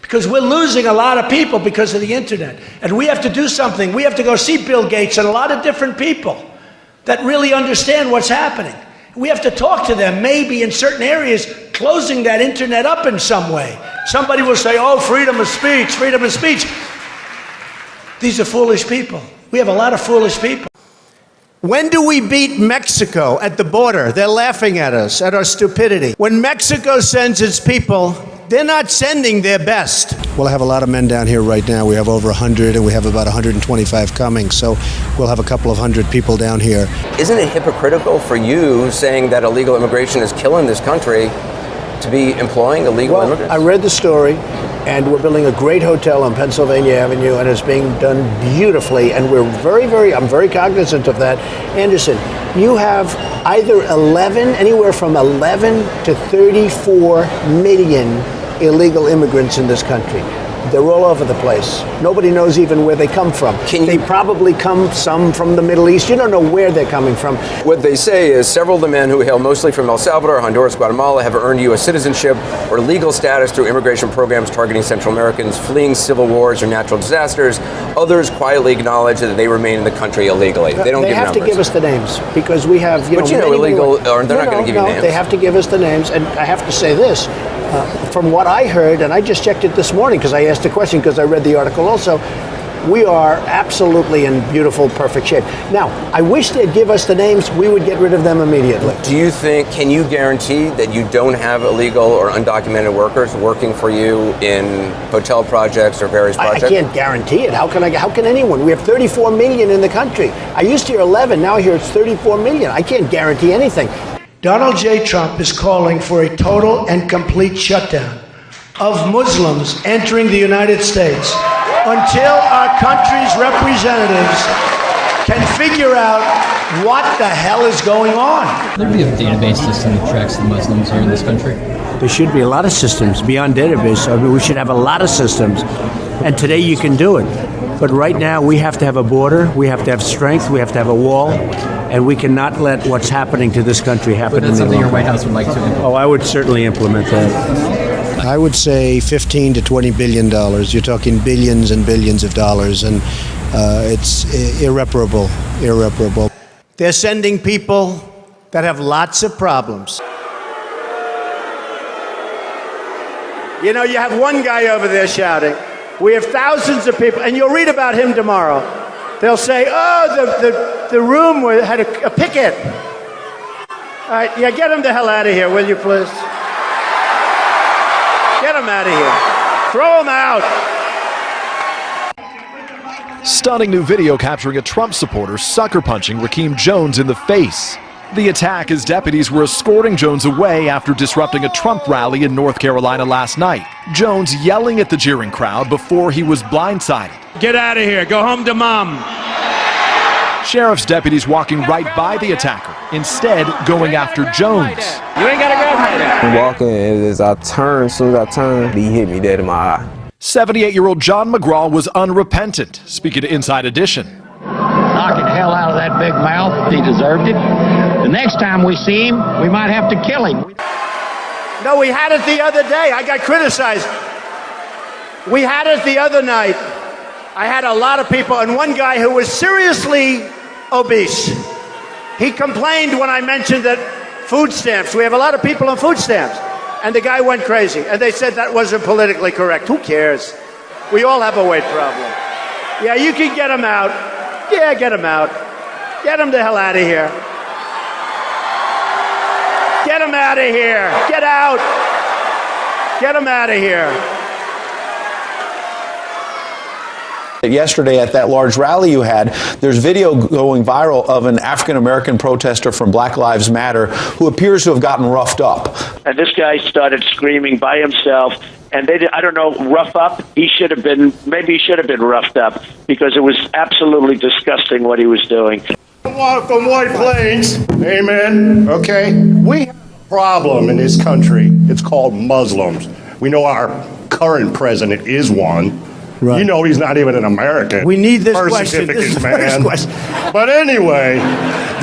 because we're losing a lot of people because of the internet. And we have to do something. We have to go see Bill Gates and a lot of different people that really understand what's happening. We have to talk to them, maybe in certain areas, closing that internet up in some way. Somebody will say, oh, freedom of speech, freedom of speech. These are foolish people. We have a lot of foolish people. When do we beat Mexico at the border? They're laughing at us, at our stupidity. When Mexico sends its people, they're not sending their best. We'll have a lot of men down here right now. We have over 100, and we have about 125 coming. So we'll have a couple of hundred people down here. Isn't it hypocritical for you saying that illegal immigration is killing this country to be employing illegal immigrants? I read the story, and we're building a great hotel on Pennsylvania Avenue, and it's being done beautifully, and we're I'm very cognizant of that. Anderson, you have either anywhere from 11 to 34 million illegal immigrants in this country. They're all over the place. Nobody knows even where they come from. They probably come some from the Middle East. You don't know where they're coming from. What they say is several of the men who hail mostly from El Salvador, Honduras, Guatemala have earned U.S. citizenship or legal status through immigration programs targeting Central Americans fleeing civil wars or natural disasters. Others quietly acknowledge that they remain in the country illegally. They don't give numbers. They have to give us the names because we have, illegal, or they're not going to give you names. They have to give us the names, and I have to say this. From what I heard, and I just checked it this morning because I asked the question because I read the article also, we are absolutely in beautiful, perfect shape. Now, I wish they'd give us the names. We would get rid of them immediately. Can you guarantee that you don't have illegal or undocumented workers working for you in hotel projects or various projects? I can't guarantee it. How can anyone? We have 34 million in the country. I used to hear 11, now I hear it's 34 million. I can't guarantee anything. Donald J. Trump is calling for a total and complete shutdown of Muslims entering the United States until our country's representatives can figure out what the hell is going on. There be a database system that tracks the Muslims here in this country? There should be a lot of systems beyond database. I mean, we should have a lot of systems. And today you can do it. But right now we have to have a border, we have to have strength, we have to have a wall, and we cannot let what's happening to this country happen. But that's something your White House would like to implement? Oh, I would certainly implement that. I would say $15 to $20 billion. You're talking billions and billions of dollars, and it's irreparable. They're sending people that have lots of problems. You know, you have one guy over there shouting. We have thousands of people, and you'll read about him tomorrow. They'll say, oh, the room had a picket. All right, yeah, get him the hell out of here, will you, please? Get him out of here. Throw him out. Stunning new video capturing a Trump supporter sucker punching Rakeem Jones in the face. The attack as deputies were escorting Jones away after disrupting a Trump rally in North Carolina last night. Jones yelling at the jeering crowd before he was blindsided. Get out of here. Go home to mom. Sheriff's deputies walking right by the attacker, instead going after Jones. You ain't got to grab my dad. I'm walking, and as I turn, as soon as I turn, he hit me dead in my eye. 78-year-old John McGraw was unrepentant, speaking to Inside Edition. Knocking the hell out of that big mouth. He deserved it. The next time we see him, we might have to kill him. No, we had it the other day. I got criticized. We had it the other night. I had a lot of people, and one guy who was seriously obese. He complained when I mentioned that food stamps, we have a lot of people on food stamps. And the guy went crazy, and they said that wasn't politically correct. Who cares? We all have a weight problem. Yeah, you can get him out. Yeah, get him out. Get him the hell out of here. Get him out of here. Get out. Get him out of here. Yesterday at that large rally you had, there's video going viral of an African-American protester from Black Lives Matter who appears to have gotten roughed up. And this guy started screaming by himself, and I don't know, rough up? Maybe he should have been roughed up, because it was absolutely disgusting what he was doing. From White Plains, amen, okay? We have a problem in this country. It's called Muslims. We know our current president is one. Right. You know he's not even an American. We need this question. This is man. question. But anyway,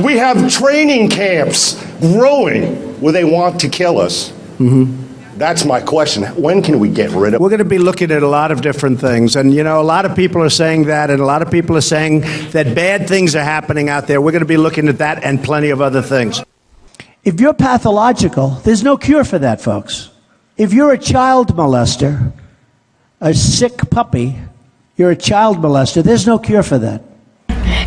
we have training camps growing where they want to kill us. Mm-hmm. That's my question. When can we get rid of We're going to be looking at a lot of different things. And, you know, a lot of people are saying that, and a lot of people are saying that bad things are happening out there. We're going to be looking at that and plenty of other things. If you're pathological, there's no cure for that, folks. If you're a child molester, a sick puppy, you're a child molester, there's no cure for that.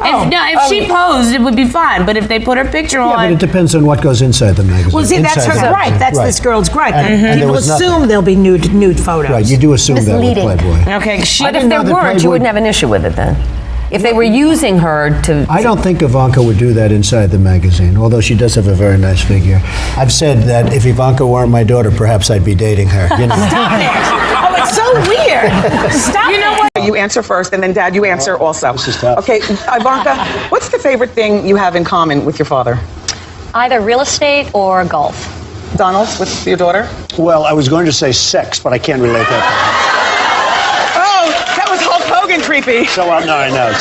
If she posed, it would be fine. But if they put her picture on, But it depends on what goes inside the magazine. Well, see, that's her gripe. That's this girl's gripe. People assume there'll be nude photos. Right, you do assume that with Playboy. okay, But if there weren't, you wouldn't have an issue with it then. If they were using her to... I don't think Ivanka would do that inside the magazine, although she does have a very nice figure. I've said that if Ivanka weren't my daughter, perhaps I'd be dating her. You know? Stop it! Oh, it's so weird. Stop you know what? You answer first, and then Dad, you answer also. This is tough. Okay, Ivanka, what's the favorite thing you have in common with your father? Either real estate or golf. Donald, with your daughter? Well, I was going to say sex, but I can't relate that. Oh, that was Hulk Hogan creepy. So, no, I know.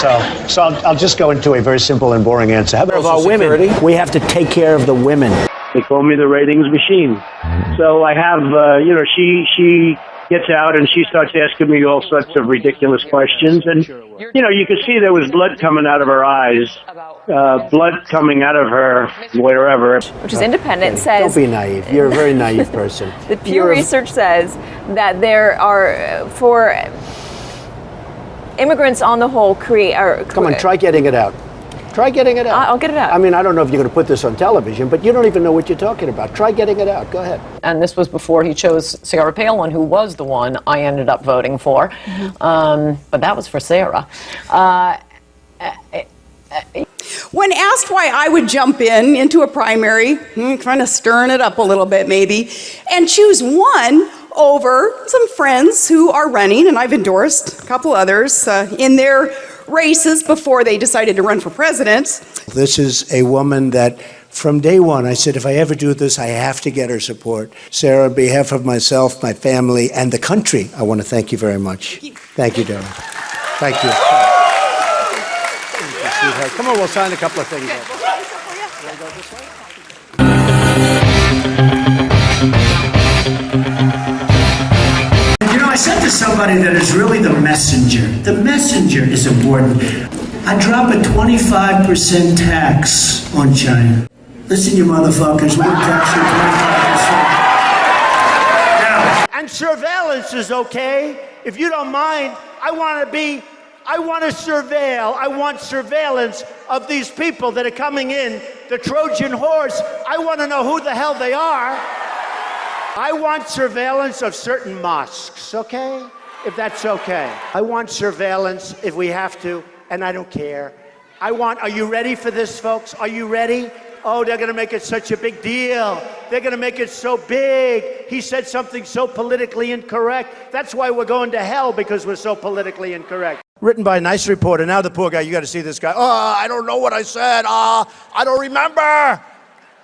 So I'll just go into a very simple and boring answer. How about of our women? We have to take care of the women. They call me the ratings machine. So I have, she gets out and she starts asking me all sorts of ridiculous questions. And, you could see there was blood coming out of her eyes, blood coming out of her wherever. Which is independent, says... Don't be naive. You're a very naive person. The Pew Research says that there are, for immigrants on the whole, Come on, try getting it out. Try getting it out. I'll get it out. I mean, I don't know if you're going to put this on television, but you don't even know what you're talking about. Try getting it out. Go ahead. And this was before he chose Sarah Palin, who was the one I ended up voting for. But that was for Sarah. When asked why I would jump into a primary, kind of stirring it up a little bit maybe, and choose one over some friends who are running, and I've endorsed a couple others in their races before they decided to run for president. This is a woman that from day one, I said, if I ever do this, I have to get her support. Sarah, on behalf of myself, my family, and the country, I want to thank you very much. Thank you, darling. Thank you. Come on, we'll sign a couple of things. I said to somebody that is really the messenger. The messenger is important. I drop a 25% tax on China. Listen, you motherfuckers, we're taxing 25%. Now, and surveillance is okay. If you don't mind, I want surveillance of these people that are coming in, the Trojan horse. I want to know who the hell they are. I want surveillance of certain mosques, okay? If that's okay. I want surveillance if we have to, and I don't care. Are you ready for this, folks? Are you ready? Oh, they're going to make it such a big deal. They're going to make it so big. He said something so politically incorrect. That's why we're going to hell, because we're so politically incorrect. Written by a nice reporter. Now the poor guy, you got to see this guy. Oh, I don't know what I said. I don't remember.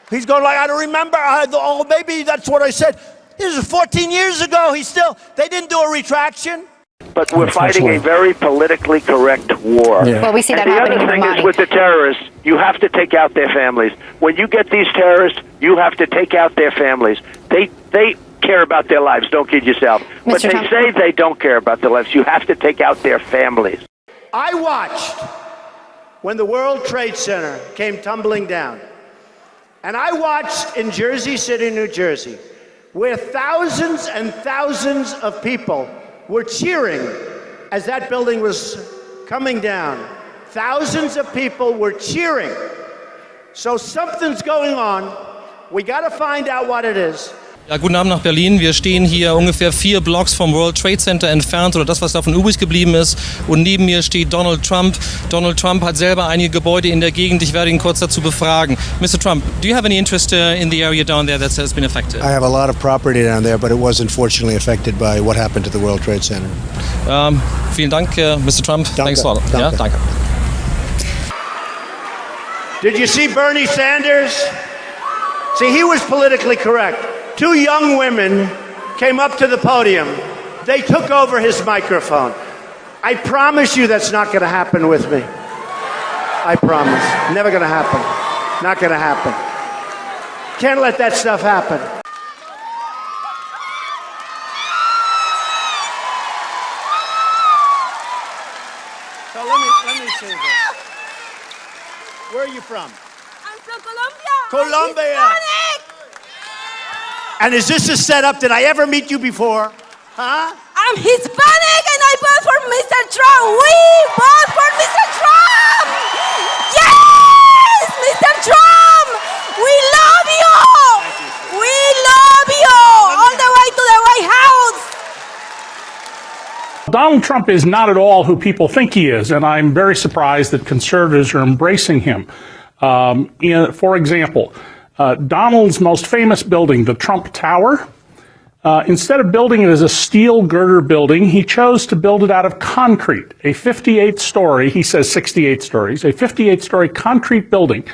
He's going like, I don't remember. Oh, maybe that's what I said. This is 14 years ago. They didn't do a retraction. But we're fighting a very politically correct war. Yeah. Well, we see that happening in The other thing Ramadi. is with the terrorists, you have to take out their families. When you get these terrorists, you have to take out their families. They care about their lives. Don't kid yourself. But they say they don't care about their lives. You have to take out their families. I watched when the World Trade Center came tumbling down. And I watched in Jersey City, New Jersey, where thousands and thousands of people were cheering as that building was coming down. Thousands of people were cheering. So something's going on. We got to find out what it is. Ja, guten Abend nach Berlin. Wir stehen hier ungefähr 4 Blocks vom World Trade Center entfernt, oder das, was davon übrig geblieben ist. Und neben mir steht Donald Trump. Donald Trump hat selber einige Gebäude in der Gegend. Ich werde ihn kurz dazu befragen. Mr. Trump, do you have any interest in the area down there that has been affected? I have a lot of property down there, but it was unfortunately affected by what happened to the World Trade Center. Vielen Dank, Mr. Trump. Thanks a lot. Ja, danke. Did you see Bernie Sanders? See, he was politically correct. 2 young women came up to the podium. They took over his microphone. I promise you that's not going to happen with me. I promise. Never going to happen. Not going to happen. Can't let that stuff happen. you from? I'm from Colombia. Colombia. I'm Hispanic. And is this a setup? Did I ever meet you before? Huh? I'm Hispanic and I vote for Mr. Trump. We vote for Mr. Trump. Yes, Mr. Trump. We love you. We love you. All the way to the White House. Donald Trump is not at all who people think he is, and I'm very surprised that conservatives are embracing him. For example, Donald's most famous building, the Trump Tower, instead of building it as a steel girder building, he chose to build it out of concrete, a 58-story, he says 68 stories, a 58-story concrete building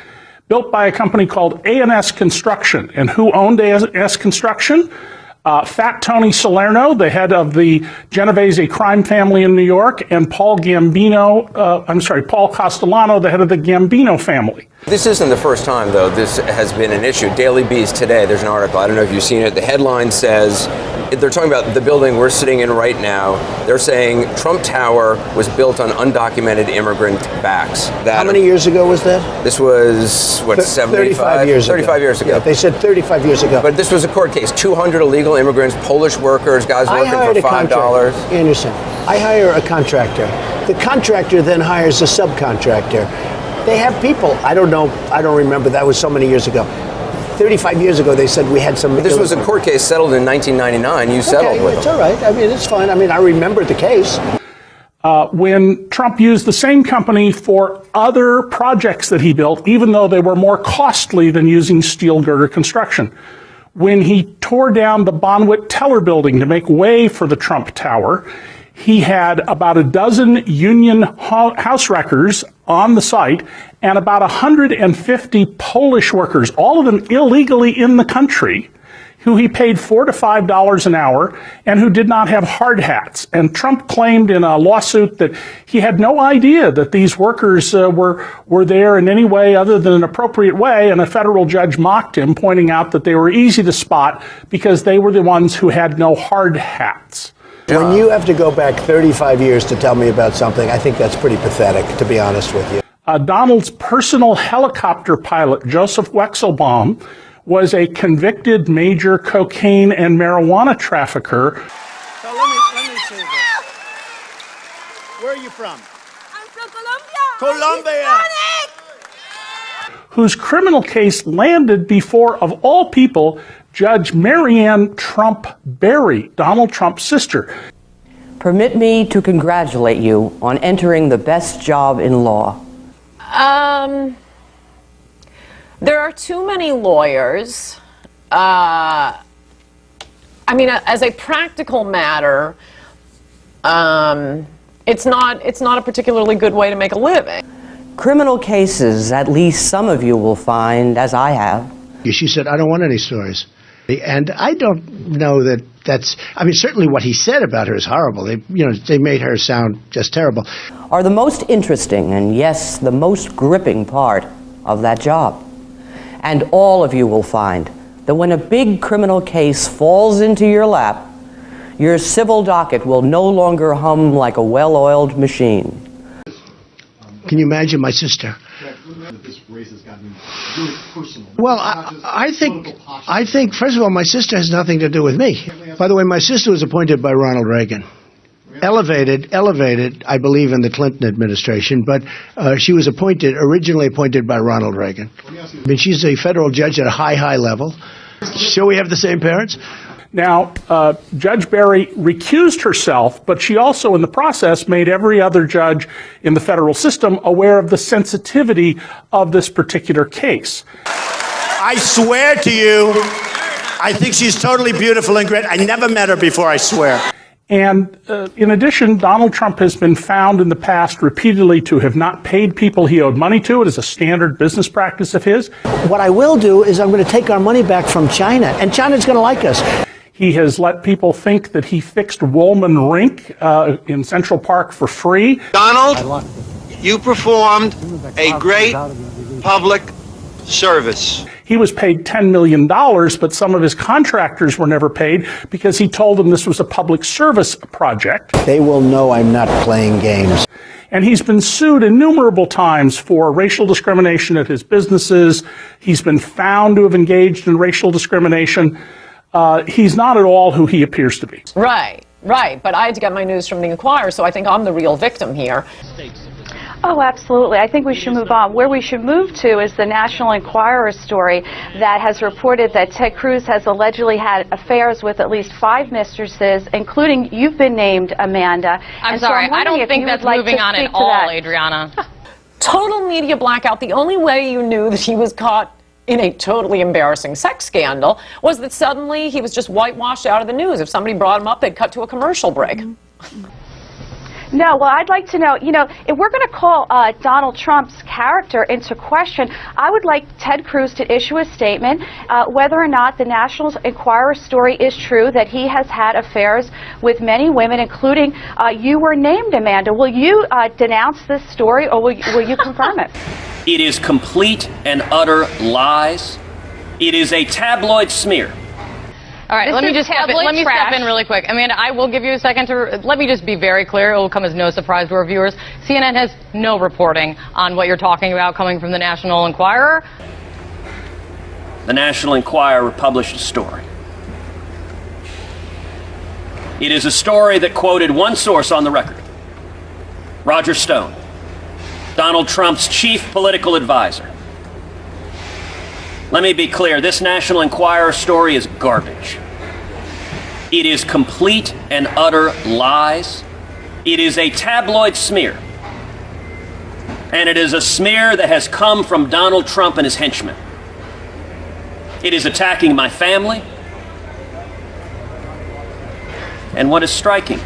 built by a company called A&S Construction. And who owned A&S Construction? Fat Tony Salerno, the head of the Genovese crime family in New York, and Paul Castellano, the head of the Gambino family. This isn't the first time, though, this has been an issue. Daily Beast today, there's an article, I don't know if you've seen it. The headline says, they're talking about the building we're sitting in right now. They're saying Trump Tower was built on undocumented immigrant backs. How many years ago was that? This was, what, 35 years ago. 35 years ago. Yeah, they said 35 years ago. But this was a court case. 200 illegal immigrants, Polish workers, guys working for $5. Anderson, I hire a contractor. The contractor then hires a subcontractor. They have people. I don't know. I don't remember. That was so many years ago. 35 years ago, they said we had some. But this was a court case settled in 1999. You settled with it's them. all right. I mean, it's fine. I mean, I remember the case. When Trump used the same company for other projects that he built, even though they were more costly than using steel girder construction. When he tore down the Bonwit Teller building to make way for the Trump Tower, he had about a dozen union house wreckers on the site and about 150 Polish workers, all of them illegally in the country, who he paid $4 to $5 an hour and who did not have hard hats. And Trump claimed in a lawsuit that he had no idea that these workers were there in any way other than an appropriate way, and a federal judge mocked him, pointing out that they were easy to spot because they were the ones who had no hard hats. When you have to go back 35 years to tell me about something, I think that's pretty pathetic, to be honest with you. Donald's personal helicopter pilot, Joseph Wexelbaum, was a convicted major cocaine and marijuana trafficker. So let me say this. Where are you from? I'm from Colombia. Colombia. Whose criminal case landed before, of all people, Judge Marianne Trump Berry, Donald Trump's sister. Permit me to congratulate you on entering the best job in law. There are too many lawyers. I mean, as a practical matter, it's not a particularly good way to make a living. Criminal cases, at least some of you will find, as I have. She said, I don't want any stories. And I don't know that that's, I mean, certainly what he said about her is horrible. They made her sound just terrible. Are the most interesting and, yes, the most gripping part of that job. And all of you will find that when a big criminal case falls into your lap, your civil docket will no longer hum like a well-oiled machine. Can you imagine my sister? Well, I think, first of all, my sister has nothing to do with me. By the way, my sister was appointed by Ronald Reagan. Elevated, I believe, in the Clinton administration, but she was originally appointed by Ronald Reagan. I mean, she's a federal judge at a high level. So we have the same parents? Now, Judge Berry recused herself, but she also, in the process, made every other judge in the federal system aware of the sensitivity of this particular case. I swear to you, I think she's totally beautiful and great. I never met her before, I swear. And in addition, Donald Trump has been found in the past repeatedly to have not paid people he owed money to. It is a standard business practice of his. What I will do is I'm going to take our money back from China, and China's going to like us. He has let people think that he fixed Woolman Rink in Central Park for free. Donald, you performed a great public service. He was paid $10 million, but some of his contractors were never paid because he told them this was a public service project. They will know I'm not playing games. And he's been sued innumerable times for racial discrimination at his businesses. He's been found to have engaged in racial discrimination. He's not at all who he appears to be. Right. But I had to get my news from the Inquirer, so I think I'm the real victim here. Oh, absolutely. I think we should move on. Where we should move to is the National Enquirer story that has reported that Ted Cruz has allegedly had affairs with at least 5 mistresses, including you've been named, Amanda. I'm sorry, I don't think that's moving on at all, Adriana. Total media blackout. The only way you knew that he was caught in a totally embarrassing sex scandal was that suddenly he was just whitewashed out of the news. If somebody brought him up, they'd cut to a commercial break. No, well, I'd like to know, if we're going to call Donald Trump's character into question, I would like Ted Cruz to issue a statement whether or not the National Enquirer story is true, that he has had affairs with many women, including you were named, Amanda. Will you denounce this story, or will you confirm it? It is complete and utter lies. It is a tabloid smear. All right, let me step in really quick. Amanda, I will give you a second to, let me just be very clear. It will come as no surprise to our viewers. CNN has no reporting on what you're talking about coming from the National Enquirer. The National Enquirer published a story. It is a story that quoted one source on the record, Roger Stone, Donald Trump's chief political advisor. Let me be clear, this National Enquirer story is garbage. It is complete and utter lies. It is a tabloid smear. And it is a smear that has come from Donald Trump and his henchmen. It is attacking my family. And what is striking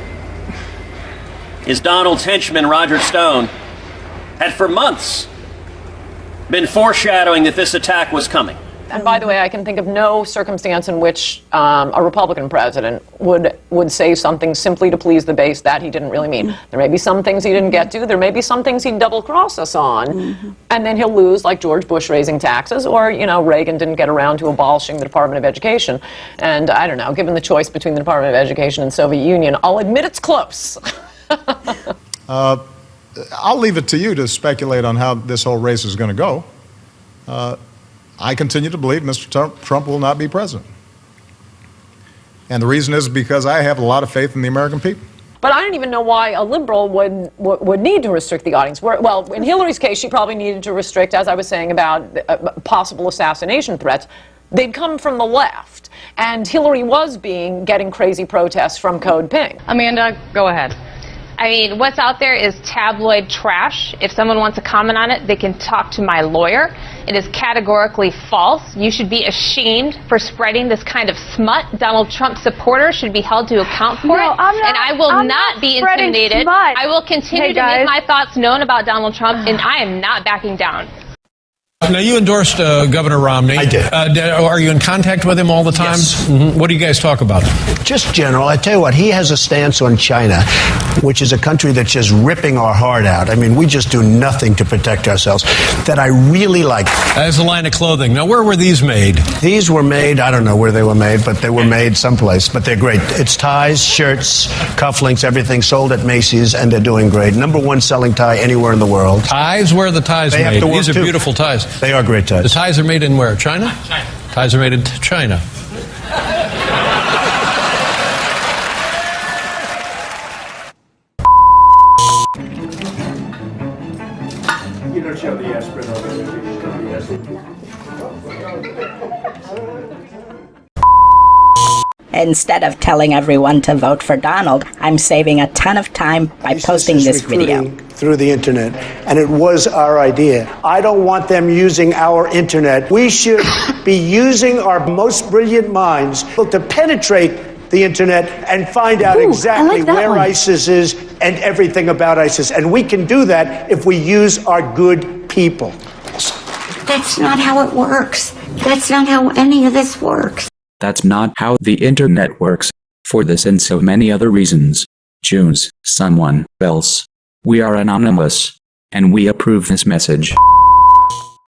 is Donald's henchman, Roger Stone, had for months been foreshadowing that this attack was coming. And by the way, I can think of no circumstance in which a Republican president would say something simply to please the base that he didn't really mean. There may be some things he didn't get to. There may be some things he'd double-cross us on. And then he'll lose, like George Bush raising taxes, or, Reagan didn't get around to abolishing the Department of Education. And I don't know, given the choice between the Department of Education and Soviet Union, I'll admit it's close. I'll leave it to you to speculate on how this whole race is going to go. I continue to believe Mr. Trump will not be president. And the reason is because I have a lot of faith in the American people. But I don't even know why a liberal would need to restrict the audience. Well, in Hillary's case, she probably needed to restrict, as I was saying, about possible assassination threats. They'd come from the left. And Hillary was getting crazy protests from Code Pink. Amanda, go ahead. I mean, what's out there is tabloid trash. If someone wants to comment on it, they can talk to my lawyer. It is categorically false. You should be ashamed for spreading this kind of smut. Donald Trump supporters should be held to account for it. And I will not be intimidated. Smut. I will continue to make my thoughts known about Donald Trump, and I am not backing down. Now, you endorsed Governor Romney. I did. Are you in contact with him all the time? Yes. What do you guys talk about? Just general. I tell you what, he has a stance on China, which is a country that's just ripping our heart out. I mean, we just do nothing to protect ourselves, that I really like. As a line of clothing. Now, where were these made? These were made, I don't know where they were made, but they were made someplace. But they're great. It's ties, shirts, cufflinks, everything sold at Macy's, and they're doing great. #1 selling tie anywhere in the world. Ties? Where are the ties They made? have to work These are too. beautiful ties. They are great ties. The ties are made in where? China? China. Ties are made in China. You don't show the aspirin on Instead of telling everyone to vote for Donald, I'm saving a ton of time by posting this video. Through the internet, and it was our idea. I don't want them using our internet. We should be using our most brilliant minds to penetrate the internet and find out exactly where ISIS is and everything about ISIS. And we can do that if we use our good people. That's not how it works. That's not how any of this works. That's not how the internet works. For this and so many other reasons, choose someone else. We are anonymous, and we approve this message.